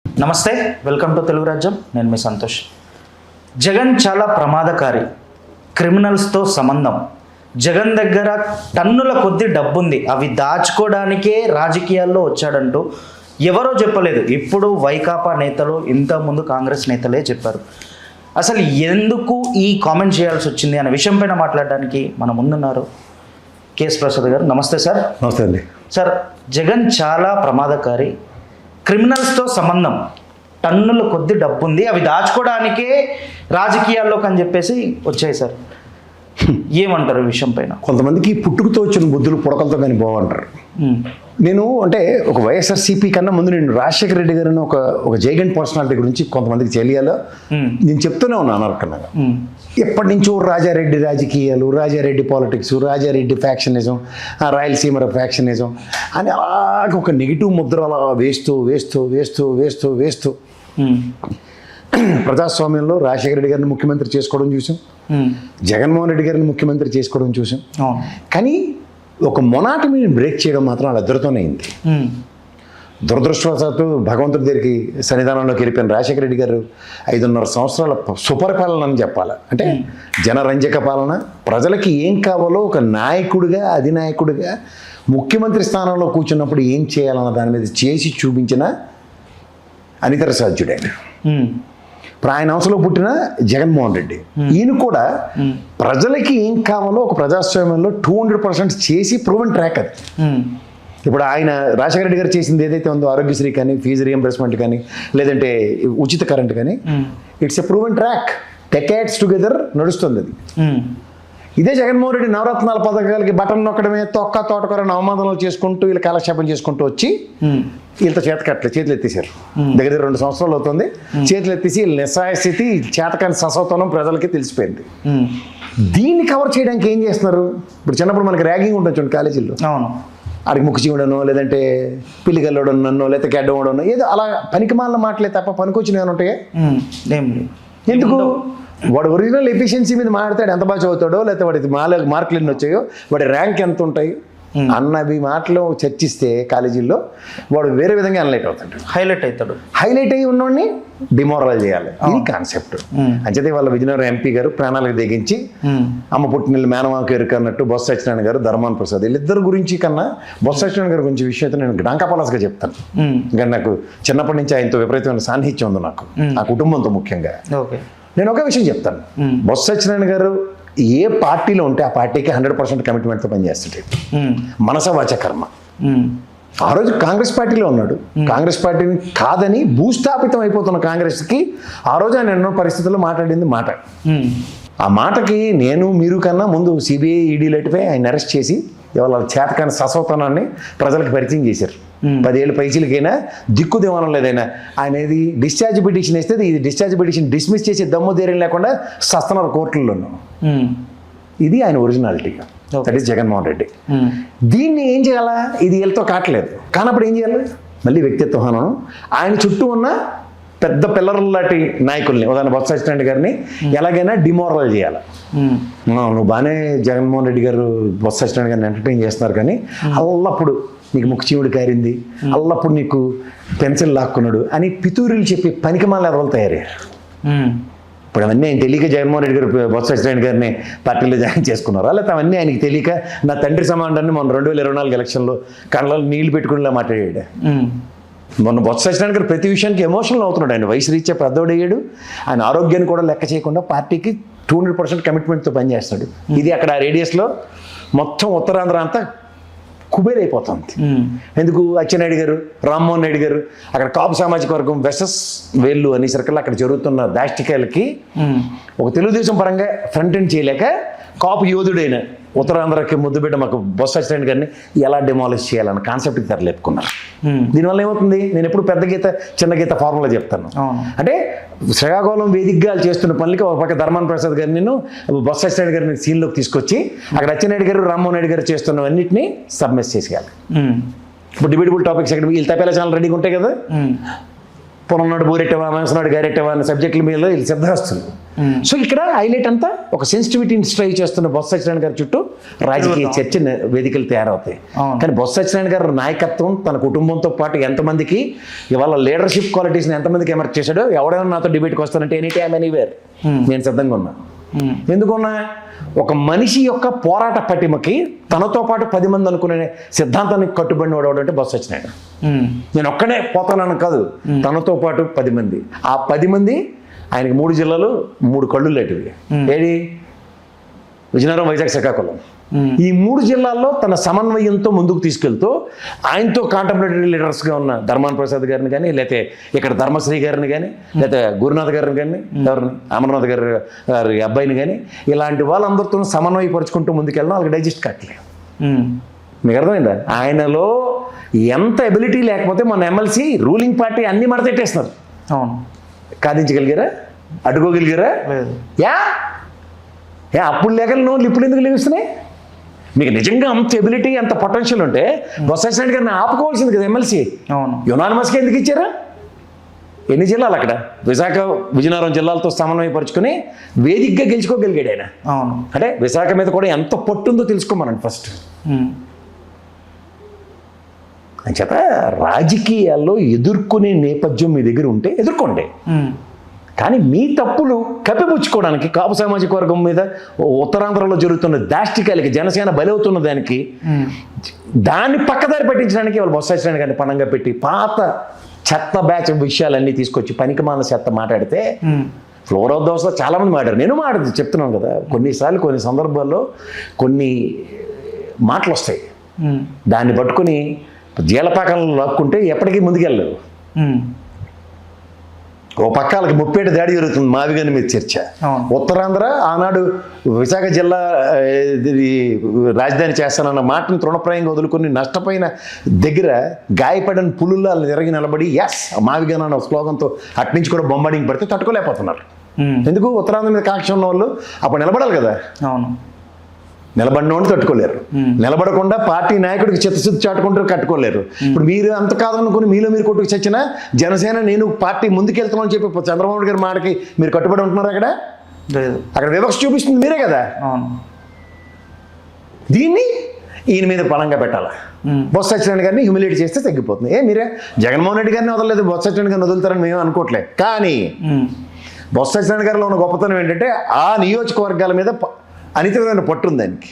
నమస్తే, welcome to Telugu రాజ్యం. నేను మీ సంతోష్. జగన్ చాలా ప్రమాదకారి, క్రిమినల్స్తో సంబంధం. జగన్ దగ్గర టన్నుల కొద్ది డబ్బుంది, అవి దాచుకోవడానికే రాజకీయాల్లో వచ్చాడంటూ ఎవరో చెప్పలేదు. ఇప్పుడు వైకాపా నేతలు, ఇంతకుముందు కాంగ్రెస్ నేతలే చెప్పారు. అసలు ఎందుకు ఈ కామెంట్ చేయాల్సి వచ్చింది అనే విషయం పైన మాట్లాడడానికి మన ముందున్నారు కేఎస్ ప్రసాద్ గారు. నమస్తే సార్. నమస్తే అండి. సార్, జగన్ చాలా ప్రమాదకారి, క్రిమినల్స్తో సంబంధం, టన్నుల కొద్ది డబ్బు ఉంది, అవి దాచుకోవడానికే రాజకీయాల్లోకి అని చెప్పేసి వచ్చాయి సార్. ఏమంటారు ఈ విషయం పైన? కొంతమందికి పుట్టుకతో వచ్చిన బుద్ధులు పుడకలతో కానీ బాగుంటారు. నేను అంటే ఒక వైఎస్ఆర్సీపీ కన్నా ముందు నేను రాజశేఖర రెడ్డి గారిని ఒక జైగంట్ పర్సనాలిటీ గురించి కొంతమందికి తెలియాలో నేను చెప్తూనే ఉన్నాను అనర్కన్నగా. ఎప్పటి నుంచో రాజారెడ్డి రాజకీయాలు, Rajareddy politics, Rajareddy factionism, Rayalaseema factionism అని అలాగే ఒక నెగిటివ్ ముద్ర అలా వేస్తూ వేస్తూ వేస్తూ వేస్తూ వేస్తూ ప్రజాస్వామ్యంలో రాజశేఖర రెడ్డి గారిని ముఖ్యమంత్రి చేసుకోవడం చూసాం, జగన్మోహన్ రెడ్డి గారిని ముఖ్యమంత్రి చేసుకోవడం చూసాం. కానీ ఒక మొనాటమీని బ్రేక్ చేయడం మాత్రం వాళ్ళ ఇద్దరితోనే అయింది. దురదృష్టవశాత్తు భగవంతుడి దగ్గరికి సన్నిధానంలోకి వెళ్ళిపోయిన రాజశేఖర రెడ్డి గారు 5.5 సంవత్సరాల సుపరిపాలన అని చెప్పాలి. అంటే జనరంజక పాలన, ప్రజలకి ఏం కావాలో ఒక నాయకుడిగా, అధినాయకుడిగా ముఖ్యమంత్రి స్థానంలో కూర్చున్నప్పుడు ఏం చేయాలన్న దాని మీద చేసి చూపించిన అనితర సాధ్యుడే. ఇప్పుడు ఆయన అంశంలో పుట్టిన జగన్మోహన్ రెడ్డి, ఈయన కూడా ప్రజలకి ఏం కావాలో ఒక ప్రజాస్వామ్యంలో 200% చేసి ప్రూవెన్ ట్రాక్ అది. ఇప్పుడు ఆయన రాజశేఖర రెడ్డి గారు చేసింది ఏదైతే ఉందో, ఆరోగ్యశ్రీ కానీ, ఫీజు రియంబర్స్మెంట్ కానీ, లేదంటే ఉచిత కరెంట్ కానీ, it's a proven track. Decades together నడుస్తుంది అది. ఇదే జగన్మోహన్ రెడ్డి నవరత్నాల పథకాలకి బటన్ నొక్కడమే, తొక్క తోటకూర అవమానాలు చేసుకుంటూ వీళ్ళు కాలక్షేపం చేసుకుంటూ వచ్చి వీళ్ళతో చేతులు ఎత్తేసారు. దగ్గర 2 సంవత్సరాలు అవుతుంది. చేతులు ఎత్తేసి వీళ్ళ నిస్సహాయ స్థితి, చేతకాని ససవతనం ప్రజలకి తెలిసిపోయింది. దీన్ని కవర్ చేయడానికి ఏం చేస్తున్నారు? ఇప్పుడు చిన్నప్పుడు మనకి ర్యాగింగ్ ఉంటుంది చూడండి కాలేజీల్లో. అవును, ఆడికి ముక్కు చీవడనో, లేదంటే పిల్లిగల్లడనో, లేకపోతే గడ్డవడనో, ఏదో అలా పనికిమాలిన మాటలే తప్ప పనికొచ్చినవి ఏమైనా ఉంటాయా? ఎందుకు? వాడు ఒరిజినల్ ఎఫిషియన్సీ మీద మాట్లాడతాడు, ఎంత బాగా చదువుతాడో, లేకపోతే వాడి మార్కులు ఎన్ని వచ్చాయో, వాడి ర్యాంక్ ఎంత ఉంటాయి అన్నవి మాటలు చర్చిస్తే కాలేజీల్లో వాడు వేరే విధంగా హైలైట్ అయ్యి ఉన్నవాడిని డిమోరలైజ్ చేయాలి. ఇది కాన్సెప్ట్. అంచేతే వాళ్ళ విజయనగరం ఎంపీ గారు ప్రాణాలకు తెగించి అమ్మ పుట్టిన మేనమాకు ఎరుక అన్నట్టు బొత్స సత్యనారాయణ గారు, ధర్మాన ప్రసాద్, వీళ్ళిద్దరు గురించి కన్నా బొత్స సత్యనారాయణ గారి గురించి విషయం నేను డాంకాపాలస్గా చెప్తాను. ఇంకా నాకు చిన్నప్పటి నుంచి ఆయనతో విపరీతమైన సాన్నిహిత్యం ఉంది, నాకు ఆ కుటుంబంతో ముఖ్యంగా. నేను ఒక విషయం చెప్తాను, బొత్స సత్యనారాయణ గారు ఏ పార్టీలో ఉంటే ఆ పార్టీకి 100% కమిట్మెంట్తో పనిచేస్తుంటాడు, మనస వాచ కర్మ. ఆ రోజు కాంగ్రెస్ పార్టీలో ఉన్నాడు, కాంగ్రెస్ పార్టీని కాదని భూస్థాపితం అయిపోతున్న కాంగ్రెస్కి ఆ రోజు ఆయన ఎన్నో పరిస్థితుల్లో మాట్లాడింది మాట. ఆ మాటకి నేను మీరు కన్నా ముందు సిబిఐ, ఈడీ లెట్టిపై ఆయన అరెస్ట్ చేసి ఇవాళ చేతకాని ససవతనాన్ని ప్రజలకు పరిచయం చేశారు. 10 ఏళ్ళ పైసలకైనా దిక్కు దివానం లేదైనా ఆయన ఏది డిశ్చార్జ్ పిటిషన్ వేస్తే ఇది డిశ్చార్జ్ పిటిషన్ డిస్మిస్ చేసి దమ్ము ధైర్యం లేకుండా సస్తున్నారు కోర్టుల్లోనూ. ఇది ఆయన ఒరిజినాలిటీగా. That is Jaganmohan Reddy. దీన్ని ఏం చేయాలా? ఇది వీళ్ళతో కావట్లేదు, కానప్పుడు ఏం చేయాలి? మళ్ళీ వ్యక్తిత్వ హననం. ఆయన చుట్టూ ఉన్న పెద్ద పిల్లర్ల లాంటి నాయకుల్ని, ఉదాహరణ బొత్స సత్యనారాయణ గారిని ఎలాగైనా డిమోరల్ చేయాలి. నువ్వు బాగానే జగన్మోహన్ రెడ్డి గారు బొత్స సత్యనారాయణ గారిని ఎంటర్టైన్ చేస్తున్నారు, కానీ అల్లప్పుడు నీకు ముక్కు చీముడు కారింది, అల్లప్పుడు నీకు పెన్సిల్ లాక్కున్నాడు అని పితూరులు చెప్పి పనికిమాల ఎవరు తయారయ్యారు. ఇప్పుడు అవన్నీ ఆయన తెలియక జగన్మోహన్ రెడ్డి గారు బొత్స సత్యనారాయణ గారిని పార్టీలో జాయిన్ చేసుకున్నారా, లేకపోతే అవన్నీ ఆయనకి తెలియక నా తండ్రి సమానాన్ని మొన్న 2024 ఎలక్షన్లో కళ్ళలో నీళ్లు పెట్టుకునేలా మాట్లాడాడు. మొన్న బొత్స సత్యనారాయణ గారు ప్రతి విషయానికి ఎమోషనల్ అవుతున్నాడు. ఆయన వయసు రీత్యా పెద్దోడయ్యాడు, ఆయన ఆరోగ్యాన్ని కూడా లెక్క చేయకుండా పార్టీకి 200% కమిట్మెంట్తో పనిచేస్తాడు. ఇది అక్కడ ఆ రేడియస్లో మొత్తం ఉత్తరాంధ్ర అంతా కుబేరైపోతుంది. ఎందుకు? అచ్చెన్నాయుడు గారు, రామ్మోహన్ నాయుడు గారు అక్కడ కాపు సామాజిక వర్గం వెసస్ వేళ్ళు అనే సర్కిల్ అక్కడ జరుగుతున్న దాష్టికాయలకి ఒక తెలుగుదేశం పరంగా ఫ్రంట్ ఎండ్ చేయలేక కాపు యోధుడైన ఉత్తరాంధ్రకి ముద్దుబిడ్డ మాకు బొత్స సత్యనారాయణ గారిని ఎలా డిమాలిష్ చేయాలన్న కాన్సెప్ట్కి తెరలేపుకున్నారు. దీనివల్ల ఏమవుతుంది? నేను ఎప్పుడు పెద్ద గీత చిన్న గీత ఫార్ములా చెప్తాను. అంటే శ్రీకాకుళం వేదికగా చేస్తున్న పనులకి ఒక పక్క ధర్మాన ప్రసాద్ గారిని, నేను బొత్స సత్యనారాయణ గారిని సీన్లోకి తీసుకొచ్చి అక్కడ అచ్చెన్నాయుడు గారు, రామ్మోహన్ నాయుడు గారు చేస్తున్నవన్నింటినీ సబ్మిస్ చేసేయాలి. ఇప్పుడు డిబేటబుల్ టాపిక్స్ ఎక్కడ వీళ్ళు తప్పేలా ఛానల్ రెడీగా ఉంటాయి కదా, పొన్ననాడు బూరెట్టవా మనసునాడు గారెట్టవా అనే సబ్జెక్టుల మీద వీళ్ళు సిద్ధహస్తులు. సో ఇక్కడ హైలైట్ అంతా ఒక సెన్సిటివిటీని స్ట్రైవ్ చేస్తున్న బొత్స సత్యనారాయణ గారి చుట్టూ రాజకీయ చర్చ వేదికలు తయారవుతాయి. కానీ బొత్స సత్యనారాయణ గారి నాయకత్వం తన కుటుంబంతో పాటు ఎంతమందికి ఇవాళ లీడర్షిప్ క్వాలిటీస్ని ఎంతమందికి ఎమర్జ్ చేశాడో, ఎవడైనా నాతో డిబేట్కి వస్తానంటే ఎనీ టైమ్ ఎనీవేర్ నేను సిద్ధంగా ఉన్నా. ఎందుకున్నా, ఒక మనిషి యొక్క పోరాట పటిమకి తనతో పాటు 10 మంది అనుకునే సిద్ధాంతానికి కట్టుబడిన వాడు అంటే బొత్స సత్యనారాయణ. నేను ఒక్కడే పోతానని కాదు, తనతో పాటు 10 మంది. ఆ 10 మంది ఆయనకి 3 జిల్లాలు 3 కళ్ళు లేటివి. ఏది? విజయనగరం, వైజాగ్, శ్రీకాకుళం. ఈ 3 జిల్లాల్లో తన సమన్వయంతో ముందుకు తీసుకెళ్తూ ఆయనతో కాంటెంపరీ లీడర్స్గా ఉన్న ధర్మాన ప్రసాద్ గారిని కానీ, లేకపోతే ఇక్కడ ధర్మశ్రీ గారిని కానీ, లేకపోతే గురునాథ్ గారిని కానీ, ఎవరిని అమర్నాథ్ గారి అబ్బాయిని కానీ, ఇలాంటి వాళ్ళందరితో సమన్వయపరుచుకుంటూ ముందుకెళ్ళడం వాళ్ళకి డైజెస్ట్ కావట్లేదు. మీకు అర్థమైందా? ఆయనలో ఎంత ఎబిలిటీ లేకపోతే మన ఎమ్మెల్సీ రూలింగ్ పార్టీ అన్ని మడతెట్టేస్తున్నారు. అవును. కాదించగలిగారా? అడ్డుకోగలిగారా? యా అప్పుడు లేకలు నోళ్ళు ఇప్పుడు ఎందుకు లేవిస్తున్నాయి? మీకు నిజంగా అంత ఎబిలిటీ, అంత పొటెన్షియల్ ఉంటే బొత్స సత్యనారాయణ గారిని ఆపుకోవాల్సింది కదా ఎమ్మెల్సీ. అవును. యునానిమస్గా ఎందుకు ఇచ్చారా? ఎన్ని జిల్లాలు అక్కడ? విశాఖ, విజయనగరం జిల్లాలతో సమన్వయపరుచుకొని వేదికగా గెలుచుకోగలిగాడు ఆయన. అవును. అంటే విశాఖ మీద కూడా ఎంత పట్టుందో తెలుసుకోమనండి ఫస్ట్. అంచేత రాజకీయాల్లో ఎదుర్కొనే నేపథ్యం మీ దగ్గర ఉంటే ఎదుర్కోండి. కానీ మీ తప్పులు కప్పిపుచ్చుకోవడానికి కాపు సామాజిక వర్గం మీద ఉత్తరాంధ్రలో జరుగుతున్న దాష్టికాలకి జనసేన బలవుతున్న దానికి దాన్ని పక్కదారి పట్టించడానికి వాళ్ళు బొత్స సత్యనారాయణ గారిని పణంగా పెట్టి పాత చెత్త బ్యాచ్ విషయాలన్నీ తీసుకొచ్చి పనికిమాల చెత్త మాట్లాడితే ఫ్లోర్ ఆఫ్ దోస్లో చాలామంది మాట్లాడారు. నేను చెప్తున్నాను కదా, కొన్నిసార్లు కొన్ని సందర్భాల్లో కొన్ని మాటలు వస్తాయి, దాన్ని పట్టుకుని జీలపాకంలో లాక్కుంటే ఎప్పటికీ ముందుకెళ్ళలేవు. ఓ పక్క వాళ్ళకి 30 దాడి జరుగుతుంది మావిగాని మీద చర్చ. ఉత్తరాంధ్ర ఆనాడు విశాఖ జిల్లా రాజధాని చేస్తానన్న మాటను తృణప్రాయంగా వదులుకొని నష్టపోయిన దగ్గర గాయపడిన పులుల్లో వాళ్ళు తిరిగి నిలబడి ఎస్ మావిగాని అన్న స్లోగన్తో అట్నుంచి కూడా బొంబాడింగ్ పడితే తట్టుకోలేకపోతున్నారు. ఎందుకు? ఉత్తరాంధ్ర మీద కాక్ష ఉన్న వాళ్ళు అప్పుడు నిలబడాలి కదా. అవును. నిలబడినోడిని తట్టుకోలేరు. నిలబడకుండా పార్టీ నాయకుడికి చిత్తశుద్ధి చాటుకుంటూ కట్టుకోలేరు. ఇప్పుడు మీరు అంత కాదనుకుని మీలో మీరు కొట్టుకు చచ్చిన జనసేన నేను పార్టీ ముందుకెళ్తున్నామని చెప్పి చంద్రబాబు నాయుడు గారి మాటకి మీరు కట్టుబడి ఉంటున్నారు. అక్కడ వివక్ష చూపిస్తుంది మీరే కదా. దీన్ని ఈయన మీద బలంగా పెట్టాలా. బొత్స సత్యనారాయణ గారిని హ్యూమిలేట్ చేస్తే తగ్గిపోతుంది. మీరే జగన్మోహన్ రెడ్డి గారిని వదలలేదు, బొత్స సత్యనారాయణ గారిని వదులుతారని మేము అనుకోవట్లేదు. కానీ బొత్స సత్యనారాయణ గారిలో ఉన్న గొప్పతనం ఏంటంటే ఆ నియోజకవర్గాల మీద అనితమైన పట్టు ఉంది ఆయనకి.